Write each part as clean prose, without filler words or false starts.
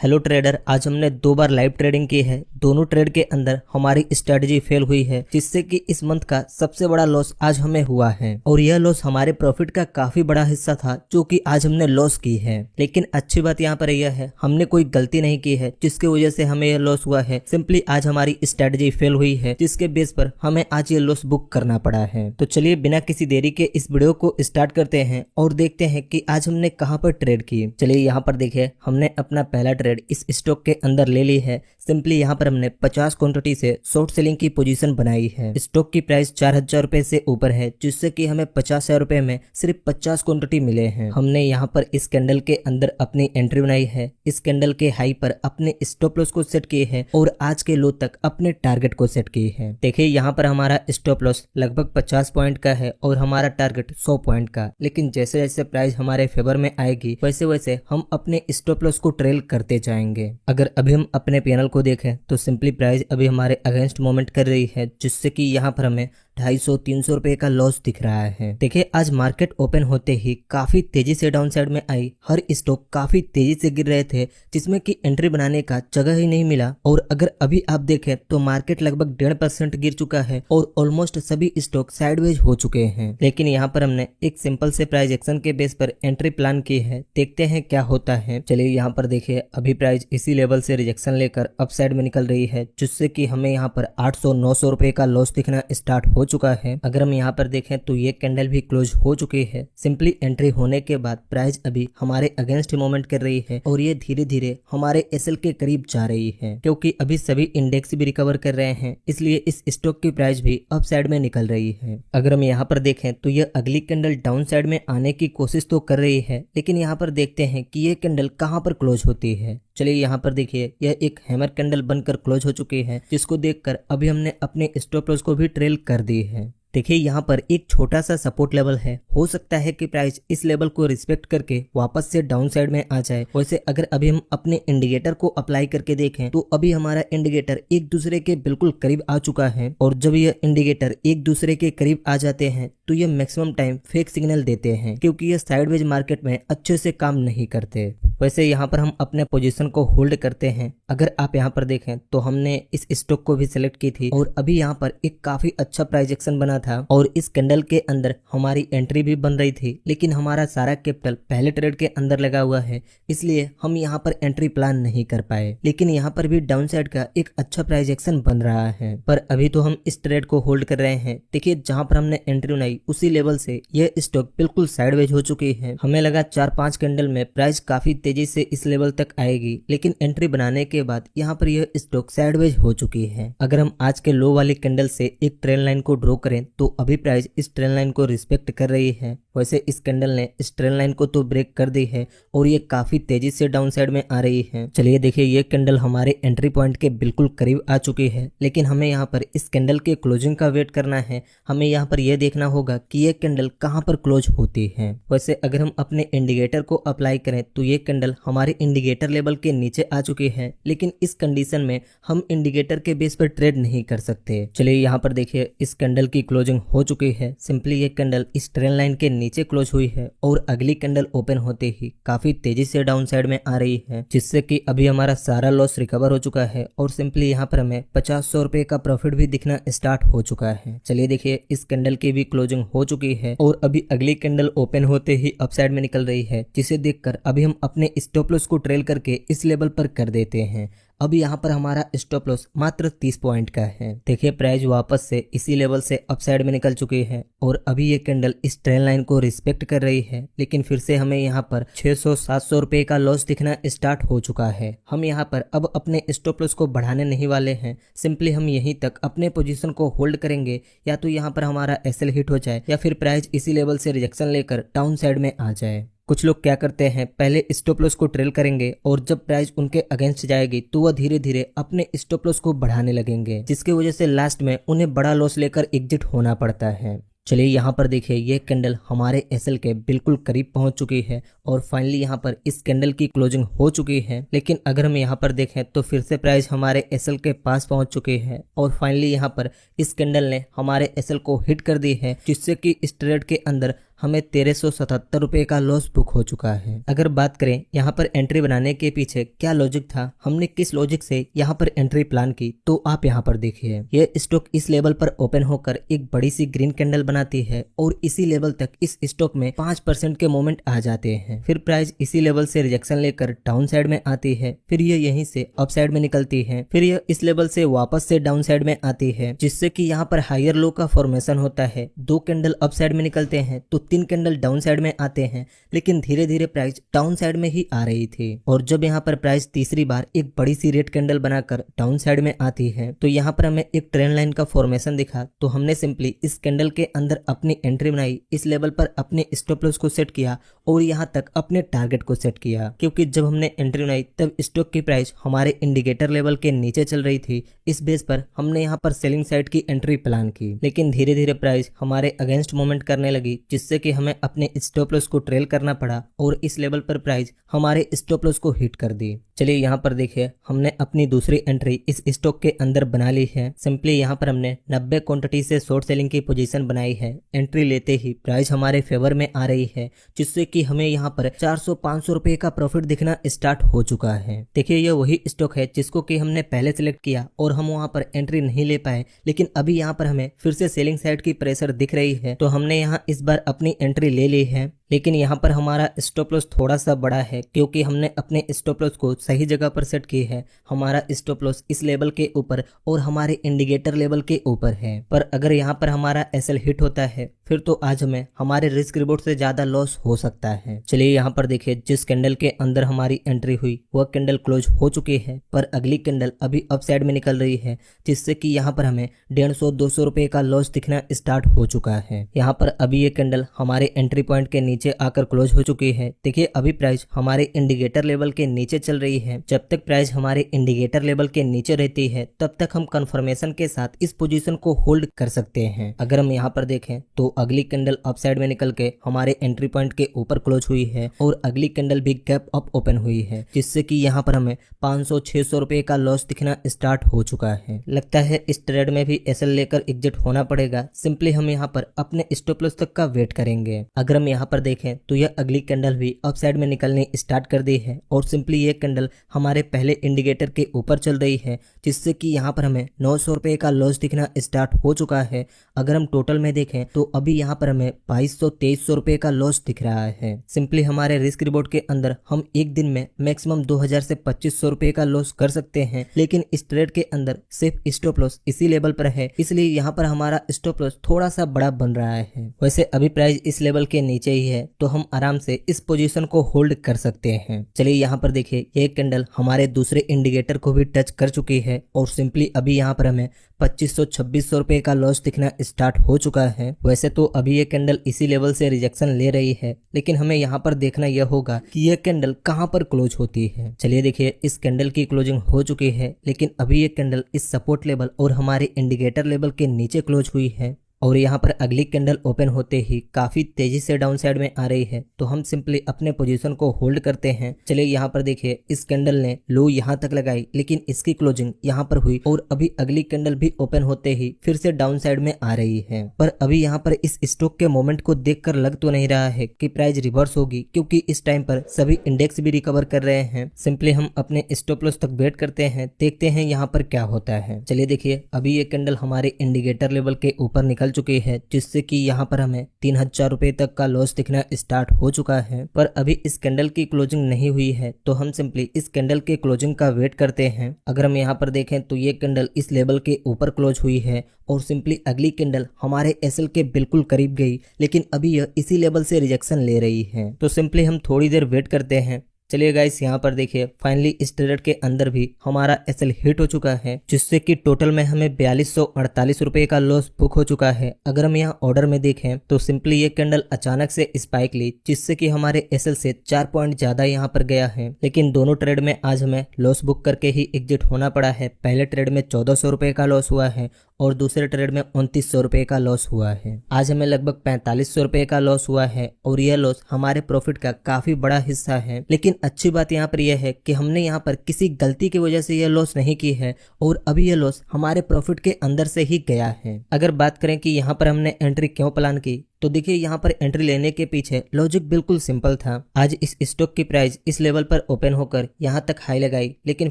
Hello trader, आज हमने 2 बार live trading की है। दोनों ट्रेड के अंदर हमारी स्ट्रेटजी फेल हुई है, जिससे कि इस मंथ का सबसे बड़ा लॉस आज हमें हुआ है। और यह लॉस हमारे प्रॉफिट का काफी बड़ा हिस्सा था, जो कि आज हमने लॉस की है। लेकिन अच्छी बात यहाँ पर यह है, हमने कोई गलती नहीं की है जिसकी वजह से हमें यह लॉस हुआ है। सिंपली आज हमारी स्ट्रेटजी फेल हुई है, जिसके बेस पर हमें आज ये लॉस बुक करना पड़ा है। तो चलिए बिना किसी देरी के इस वीडियो को स्टार्ट करते हैं और देखते हैं कि आज हमने कहाँ पर ट्रेड की। चलिए यहाँ पर देखिए, हमने अपना पहला ट्रेड इस स्टॉक के अंदर ले ली है। सिंपली यहाँ पर हमने 50 क्वांटिटी से शॉर्ट सेलिंग की पोजीशन बनाई है। स्टॉक की प्राइस 4000 रुपए से ऊपर है, जिससे कि हमें 50,000 रुपए में सिर्फ 50 क्वांटिटी मिले हैं। हमने यहाँ पर इस कैंडल के अंदर अपनी एंट्री बनाई है। इस कैंडल के हाई पर अपने स्टॉप लॉस को सेट किए हैं और आज के लो तक अपने टारगेट को सेट किए हैं। देखिए यहाँ पर हमारा स्टॉप लॉस लगभग 50 पॉइंट का है और हमारा टारगेट 100 पॉइंट का। लेकिन जैसे जैसे प्राइस हमारे फेवर में आएगी, वैसे वैसे हम अपने स्टॉप लॉस को ट्रेल करते जाएंगे। अगर अभी हम अपने पैनल को देखें तो सिंपली प्राइस अभी हमारे अगेंस्ट मूवमेंट कर रही है, जिससे कि यहाँ पर हमें 250-300 रुपए का लॉस दिख रहा है। देखिए आज मार्केट ओपन होते ही काफी तेजी से डाउन साइड में आई। हर स्टॉक काफी तेजी से गिर रहे थे, जिसमें कि एंट्री बनाने का जगह ही नहीं मिला। और अगर अभी आप देखें तो मार्केट लगभग 1.5% गिर चुका है और ऑलमोस्ट सभी स्टॉक साइडवेज हो चुके हैं। लेकिन यहाँ पर हमने एक सिंपल से प्राइस एक्शन के बेस पर एंट्री प्लान की है। देखते हैं क्या होता है। चलिए यहाँ पर देखिए, अभी प्राइस इसी लेवल से रिजेक्शन लेकर अप साइड में निकल रही है, जिससे कि हमें यहाँ पर 800-900 रुपए का लॉस दिखना स्टार्ट हो चुका है। अगर हम यहाँ पर देखें तो ये कैंडल भी क्लोज हो चुकी है। सिंपली एंट्री होने के बाद प्राइस अभी हमारे अगेंस्ट मूवमेंट कर रही है और ये धीरे धीरे हमारे एसएल के करीब जा रही है, क्योंकि अभी सभी इंडेक्स भी रिकवर कर रहे हैं, इसलिए इस स्टॉक की प्राइस भी अप साइड में निकल रही है। अगर हम यहाँ पर देखें तो यह अगली कैंडल डाउन साइड में आने की कोशिश तो कर रही है, लेकिन यहाँ पर देखते हैं कि ये कैंडल कहाँ पर क्लोज होती है। चलिए यहाँ पर देखिए, यह एक हैमर कैंडल बनकर क्लोज हो चुकी है, जिसको देखकर अभी हमने अपने स्टॉप लॉस को भी ट्रेल कर दी है। देखिए यहाँ पर एक छोटा सा सपोर्ट लेवल है। हो सकता है कि प्राइस इस लेवल को रिस्पेक्ट करके वापस से डाउन साइड में आ जाए। वैसे अगर अभी हम अपने इंडिकेटर को अप्लाई करके देखें तो अभी हमारा इंडिकेटर एक दूसरे के बिल्कुल करीब आ चुका है। और जब यह इंडिकेटर एक दूसरे के करीब आ जाते हैं तो ये मैक्सिमम टाइम फेक सिग्नल देते हैं, क्योंकि ये साइडवेज मार्केट में अच्छे से काम नहीं करते। वैसे यहाँ पर हम अपने पोजीशन को होल्ड करते हैं। अगर आप यहाँ पर देखें तो हमने इस स्टॉक को भी सिलेक्ट की थी और अभी यहाँ पर एक काफी अच्छा प्राइस एक्शन बना था और इस कैंडल के अंदर हमारी एंट्री भी बन रही थी। लेकिन हमारा सारा कैपिटल पहले ट्रेड के अंदर लगा हुआ है, इसलिए हम यहाँ पर एंट्री प्लान नहीं कर पाए। लेकिन यहाँ पर भी डाउन साइड का एक अच्छा प्राइस एक्शन बन रहा है, पर अभी तो हम इस ट्रेड को होल्ड कर रहे हैं। देखिए जहां पर हमने एंट्री बनाई उसी लेवल से यह स्टॉक बिल्कुल साइडवेज हो चुकी है। हमें लगा 4-5 कैंडल में प्राइस काफी तेजी से इस लेवल तक आएगी, लेकिन एंट्री बनाने के बाद यहाँ पर यह स्टॉक साइडवेज हो चुकी है। अगर हम आज के लो वाली कैंडल से एक ट्रेंड लाइन को ड्रॉ करें तो अभी प्राइस इस ट्रेंड लाइन को रिस्पेक्ट कर रही है। वैसे इस कैंडल ने इस ट्रेंड लाइन को तो ब्रेक कर दी है और ये काफी तेजी से डाउन साइड में आ रही है। चलिए देखिए, ये कैंडल हमारे एंट्री पॉइंट के बिल्कुल करीब आ चुकी है, लेकिन हमें यहाँ पर इस कैंडल के क्लोजिंग का वेट करना है। हमें यहाँ पर यह देखना होगा कि ये कैंडल कहाँ पर क्लोज होती है। वैसे अगर हम अपने इंडिकेटर को अप्लाई करें तो ये कैंडल हमारे इंडिकेटर लेवल के नीचे आ चुकी है, लेकिन इस कंडीशन में हम इंडिकेटर के बेस पर ट्रेड नहीं कर सकते। चलिए यहाँ पर देखिए, इस कैंडल की क्लोजिंग हो चुकी है। सिंपली ये कैंडल इस ट्रेंड लाइन के नीचे क्लोज हुई है और अगली कैंडल ओपन होते ही काफी तेजी से डाउन साइड में आ रही है, जिससे कि अभी हमारा सारा लॉस रिकवर हो चुका है और सिंपली यहाँ पर हमें 50-100 रुपए का प्रॉफिट भी दिखना स्टार्ट हो चुका है। चलिए देखिए, इस कैंडल की भी क्लोजिंग हो चुकी है और अभी अगली कैंडल ओपन होते ही अप साइड में निकल रही है, जिसे देखकर अभी हम अपने स्टॉप लॉस को ट्रेल करके इस लेवल पर कर देते हैं। अब यहाँ पर हमारा स्टॉप लॉस मात्र 30 पॉइंट का है। देखिए प्राइस वापस से इसी लेवल से अप साइड में निकल चुकी है और अभी ये कैंडल इस ट्रेंड लाइन को रिस्पेक्ट कर रही है, लेकिन फिर से हमें यहाँ पर 600-700 रुपए का लॉस दिखना स्टार्ट हो चुका है। हम यहाँ पर अब अपने स्टॉप लॉस को बढ़ाने नहीं वाले हैं। सिंपली हम यहीं तक अपने पोजीशन को होल्ड करेंगे, या तो यहाँ पर हमारा एसएल हिट हो जाए या फिर प्राइस इसी लेवल से रिजेक्शन लेकर डाउन साइड में आ जाए। कुछ लोग क्या करते हैं, पहले स्टॉप लॉस को ट्रेल करेंगे और जब प्राइस उनके अगेंस्ट जाएगी तो वह धीरे धीरे अपने स्टॉप लॉस को बढ़ाने लगेंगे, जिसकी वजह से लास्ट में उन्हें बड़ा लॉस लेकर एग्जिट होना पड़ता है। चलिए यहाँ पर देखिए, ये कैंडल हमारे एसएल के बिल्कुल करीब पहुंच चुकी है और फाइनली यहाँ पर इस कैंडल की क्लोजिंग हो चुकी है। लेकिन अगर हम यहाँ पर देखें तो फिर से प्राइस हमारे एसएल के पास पहुंच चुकी है और फाइनली यहाँ पर इस कैंडल ने हमारे एसएल को हिट कर दी है, जिससे कि इस ट्रेड के अंदर हमें 1377 रुपए का लॉस बुक हो चुका है। अगर बात करें यहाँ पर एंट्री बनाने के पीछे क्या लॉजिक था, हमने किस लॉजिक से यहाँ पर एंट्री प्लान की, तो आप यहाँ पर देखिए ये स्टॉक इस लेवल पर ओपन होकर एक बड़ी सी ग्रीन कैंडल बनाती है और इसी लेवल तक इस स्टॉक में 5% के मोमेंट आ जाते हैं। फिर प्राइस इसी लेवल से रिजेक्शन लेकर डाउन साइड में आती है, फिर ये यहीं से अप साइड में निकलती है, फिर यह इस लेवल से वापस से डाउन साइड में आती है, जिससे कि यहाँ पर हायर लो का फॉर्मेशन होता है। 2 कैंडल अप साइड में निकलते हैं तो 3 कैंडल डाउन साइड में आते हैं, लेकिन धीरे धीरे प्राइस डाउन साइड में ही आ रही थी। और जब यहाँ पर प्राइस तीसरी बार एक बड़ी सी रेड कैंडल बनाकर डाउन साइड में आती है तो यहाँ पर हमें एक ट्रेंड लाइन का फॉर्मेशन दिखा, तो हमने सिंपली इस कैंडल के अंदर अपनी एंट्री बनाई, इस लेवल पर अपने स्टॉप लॉस को सेट किया और यहाँ तक अपने टारगेट को सेट किया। क्योंकि जब हमने एंट्री बनाई तब स्टॉक की प्राइस हमारे इंडिकेटर लेवल के नीचे चल रही थी, इस बेस पर हमने यहाँ पर सेलिंग साइड की एंट्री प्लान की। लेकिन धीरे धीरे प्राइस हमारे अगेंस्ट मूवमेंट करने लगी, जिससे कि हमें अपने स्टॉप लॉस को ट्रेल करना पड़ा और इस लेवल पर प्राइस हमारे स्टॉप लॉस को हिट कर दी। चलिए यहाँ पर देखिए हमने अपनी दूसरी एंट्री इस स्टॉक के अंदर बना ली है। सिंपली यहाँ पर हमने 90 क्वांटिटी से शॉर्ट सेलिंग की पोजीशन बनाई है। एंट्री लेते ही प्राइस हमारे फेवर में आ रही है, जिससे कि हमें यहाँ पर 400-500 रुपए का प्रॉफिट दिखना स्टार्ट हो चुका है। देखिए ये वही स्टॉक है जिसको कि हमने पहले सिलेक्ट किया और हम वहाँ पर एंट्री नहीं ले पाए, लेकिन अभी यहाँ पर हमें फिर से सेलिंग साइड की प्रेशर दिख रही है, तो हमने यहाँ इस बार अपनी एंट्री ले ली है। लेकिन यहाँ पर हमारा स्टॉप लॉस थोड़ा सा बड़ा है, क्योंकि हमने अपने स्टॉप लॉस को सही जगह पर सेट की है। हमारा स्टॉप लॉस इस लेवल के ऊपर और हमारे इंडिकेटर लेवल के ऊपर है। पर अगर यहाँ पर हमारा एसएल हिट होता है फिर तो आज हमें हमारे रिस्क रिवॉर्ड से ज्यादा लॉस हो सकता है। चलिए यहाँ पर देखिए जिस कैंडल के अंदर हमारी एंट्री हुई वह कैंडल क्लोज हो चुकी है, पर अगली कैंडल अभी अप साइड में निकल रही है, जिससे कि यहाँ पर हमें 150-200 रुपए का लॉस दिखना स्टार्ट हो चुका है। यहाँ पर अभी ये कैंडल हमारे एंट्री पॉइंट के नीचे आकर क्लोज हो चुकी है। देखिए अभी प्राइस हमारे इंडिकेटर लेवल के नीचे चल रही है। जब तक प्राइस हमारे इंडिकेटर लेवल के नीचे रहती है तब तक हम कंफर्मेशन के साथ इस पोजीशन को होल्ड कर सकते हैं। अगर हम यहाँ पर देखें तो अगली कैंडल अप साइड में निकल के हमारे एंट्री पॉइंट के ऊपर क्लोज हुई है और अगली कैंडल भी गैप अप ओपन हुई है, जिससे कि यहाँ पर हमें 500-600 रुपए का लॉस दिखना स्टार्ट हो चुका है। लगता है इस ट्रेड में भी एसएल लेकर एग्जिट होना पड़ेगा। सिंपली हम यहाँ पर अपने स्टॉप लॉस तक का वेट करेंगे। अगर हम यहाँ पर देखें तो यह अगली कैंडल भी अप साइड में निकलनी स्टार्ट कर दी है और सिंपली ये कैंडल हमारे पहले इंडिकेटर के ऊपर चल रही है, जिससे कि यहाँ पर हमें 900 रुपए का लॉस दिखना स्टार्ट हो चुका है। अगर हम टोटल में देखें तो अभी यहाँ पर हमें 2200-2300 रुपए का लॉस दिख रहा है। सिंपली हमारे रिस्क रिवॉर्ड के अंदर हम एक दिन में मैक्सिमम 2000 से 2500 रुपए का लॉस कर सकते हैं, लेकिन इस ट्रेड के अंदर सिर्फ स्टॉप लॉस इसी लेवल पर है, इसलिए यहाँ पर हमारा स्टॉप लॉस थोड़ा सा बड़ा बन रहा है। वैसे अभी प्राइस इस लेवल के नीचे ही है तो हम आराम से इस पोजीशन को होल्ड कर सकते हैं। चलिए यहाँ पर देखिए ये कैंडल हमारे दूसरे इंडिकेटर को भी टच कर चुकी है और सिंपली अभी यहाँ पर हमें 2500-2600 रुपए का लॉस दिखना स्टार्ट हो चुका है। वैसे तो अभी ये कैंडल इसी लेवल से रिजेक्शन ले रही है, लेकिन हमें यहाँ पर देखना यह होगा कि ये कैंडल कहाँ पर क्लोज होती है। चलिए देखिए इस कैंडल की क्लोजिंग हो चुकी है, लेकिन अभी ये कैंडल इस सपोर्ट लेवल और हमारे इंडिकेटर लेवल के नीचे क्लोज हुई है और यहाँ पर अगली कैंडल ओपन होते ही काफी तेजी से डाउन साइड में आ रही है, तो हम सिंपली अपने पोजीशन को होल्ड करते हैं। चलिए यहाँ पर देखिए इस कैंडल ने लो यहाँ तक लगाई, लेकिन इसकी क्लोजिंग यहाँ पर हुई और अभी अगली कैंडल भी ओपन होते ही फिर से डाउन साइड में आ रही है। पर अभी यहाँ पर इस स्टॉक के मोमेंट को देखकर लग तो नहीं रहा है कि प्राइस रिवर्स होगी, क्योंकि इस टाइम पर सभी इंडेक्स भी रिकवर कर रहे हैं। सिंपली हम अपने स्टॉप लॉस तक वेट करते हैं, देखते हैं यहाँ पर क्या होता है। चलिए देखिए अभी ये कैंडल हमारे इंडिकेटर लेवल के ऊपर निकल चुकी है, जिससे कि यहाँ पर हमें 3000 रुपए तक का लॉस दिखना स्टार्ट हो चुका है। पर अभी इस कैंडल की क्लोजिंग नहीं हुई है, तो हम सिंपली इस कैंडल के क्लोजिंग का वेट करते हैं। अगर हम यहाँ पर देखें तो ये कैंडल इस लेवल के ऊपर क्लोज हुई है और सिंपली अगली कैंडल हमारे एसएल के बिल्कुल करीब गई, लेकिन अभी यह इसी लेवल से रिजेक्शन ले रही है, तो सिंपली हम थोड़ी देर वेट करते हैं। चलिए गाइस यहाँ पर देखिए फाइनली इस ट्रेड के अंदर भी हमारा एसएल हिट हो चुका है, जिससे कि टोटल में हमें 4248 रुपए का लॉस बुक हो चुका है। अगर हम यहाँ ऑर्डर में देखें तो सिंपली ये कैंडल अचानक से स्पाइक ली, जिससे कि हमारे एसएल से 4 पॉइंट ज्यादा यहाँ पर गया है। लेकिन दोनों ट्रेड में आज हमें लॉस बुक करके ही एग्जिट होना पड़ा है। पहले ट्रेड में 1400 रुपए का लॉस हुआ है और दूसरे ट्रेड में 2900 रुपए का लॉस हुआ है। आज हमें लगभग 4500 रुपए का लॉस हुआ है और यह लॉस हमारे प्रॉफिट का काफी बड़ा हिस्सा है। लेकिन अच्छी बात यहाँ पर यह है कि हमने यहाँ पर किसी गलती की वजह से यह लॉस नहीं की है और अभी यह लॉस हमारे प्रॉफिट के अंदर से ही गया है। अगर बात करें कि यहाँ पर हमने एंट्री क्यों प्लान की, तो देखिए यहाँ पर एंट्री लेने के पीछे लॉजिक बिल्कुल सिंपल था। आज इस स्टॉक की प्राइस इस लेवल पर ओपन होकर यहाँ तक हाई लगाई, लेकिन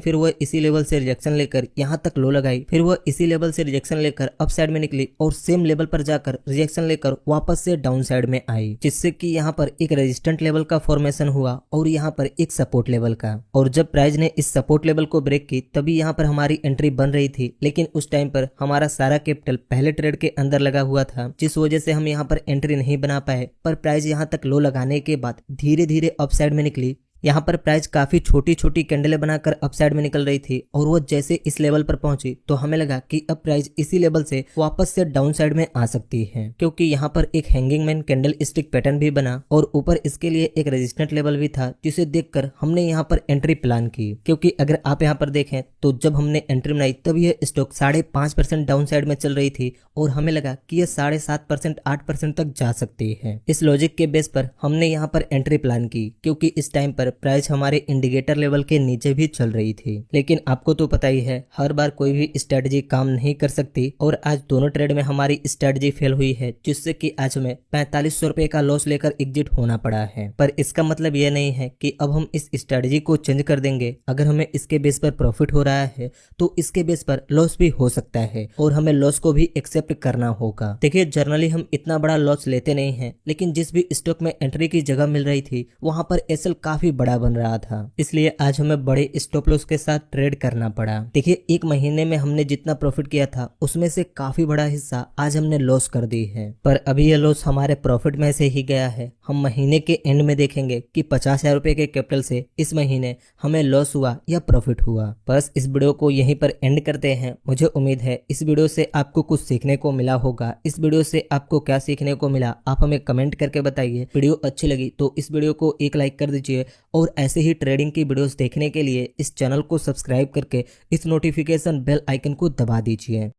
फिर वह इसी लेवल से रिजेक्शन लेकर यहाँ तक लो लगाई, फिर वह इसी लेवल से रिजेक्शन लेकर अप साइड में निकली और सेम लेवल पर जाकर रिजेक्शन लेकर वापस से डाउन साइड में आई, जिससे कि यहाँ पर एक रेजिस्टेंट लेवल का फॉर्मेशन हुआ और यहाँ पर एक सपोर्ट लेवल का। और जब प्राइस ने इस सपोर्ट लेवल को ब्रेक की तभी यहाँ पर हमारी एंट्री बन रही थी, लेकिन उस टाइम पर हमारा सारा कैपिटल पहले ट्रेड के अंदर लगा हुआ था, जिस वजह से हम यहाँ पर एंट्री नहीं बना पाए। पर प्राइस यहाँ तक लो लगाने के बाद धीरे धीरे अप साइड में निकली। यहाँ पर प्राइस काफी छोटी छोटी कैंडलें बनाकर अप साइड में निकल रही थी और वो जैसे इस लेवल पर पहुंची तो हमें लगा कि अब प्राइस इसी लेवल से वापस से डाउन साइड में आ सकती है, क्योंकि यहाँ पर एक hanging man candle stick pattern भी बना और ऊपर इसके लिए एक रेजिस्टेंट लेवल भी था, जिसे देखकर हमने यहाँ पर एंट्री प्लान की। क्योंकि अगर आप यहाँ पर देखें तो जब हमने एंट्री बनाई तब यह स्टॉक 5.5% डाउन साइड में चल रही थी और हमें लगा कि यह 7.5% 8% तक जा सकती है। इस लॉजिक के बेस पर हमने यहाँ पर एंट्री प्लान की, क्योंकि इस टाइम पर प्राइस हमारे इंडिकेटर लेवल के नीचे भी चल रही थी। लेकिन आपको तो पता ही है हर बार कोई भी स्ट्रेटजी काम नहीं कर सकती और आज दोनों ट्रेड में हमारी स्ट्रेटजी फेल हुई है, जिससे कि आज हमें 4500 रुपए का लॉस लेकर एग्जिट होना पड़ा है। पर इसका मतलब यह नहीं है कि अब हम इस स्ट्रेटजी को चेंज कर देंगे। अगर हमें इसके बेस पर प्रॉफिट हो रहा है तो इसके बेस पर लॉस भी हो सकता है और हमें लॉस को भी एक्सेप्ट करना होगा। देखिए जनरली हम इतना बड़ा लॉस लेते नहीं है, लेकिन जिस भी स्टॉक में एंट्री की जगह मिल रही थी वहां पर एसएल काफी बड़ा बन रहा था, इसलिए आज हमें बड़े स्टॉप लॉस के साथ ट्रेड करना पड़ा। देखिए एक महीने में हमने जितना प्रॉफिट किया था उसमें से काफी बड़ा हिस्सा आज हमने लॉस कर दी है, पर अभी यह लॉस हमारे प्रॉफिट में से ही गया है। हम महीने के एंड में देखेंगे कि 50,000 रुपए के कैपिटल से इस महीने हमें लॉस हुआ या प्रॉफिट हुआ। बस इस वीडियो को यहीं पर एंड करते हैं। मुझे उम्मीद है इस वीडियो से आपको कुछ सीखने को मिला होगा। इस वीडियो से आपको क्या सीखने को मिला आप हमें कमेंट करके बताइए। वीडियो अच्छी लगी तो इस वीडियो को एक लाइक कर दीजिए और ऐसे ही ट्रेडिंग की वीडियोस देखने के लिए इस चैनल को सब्सक्राइब करके इस नोटिफिकेशन बेल आइकन को दबा दीजिए।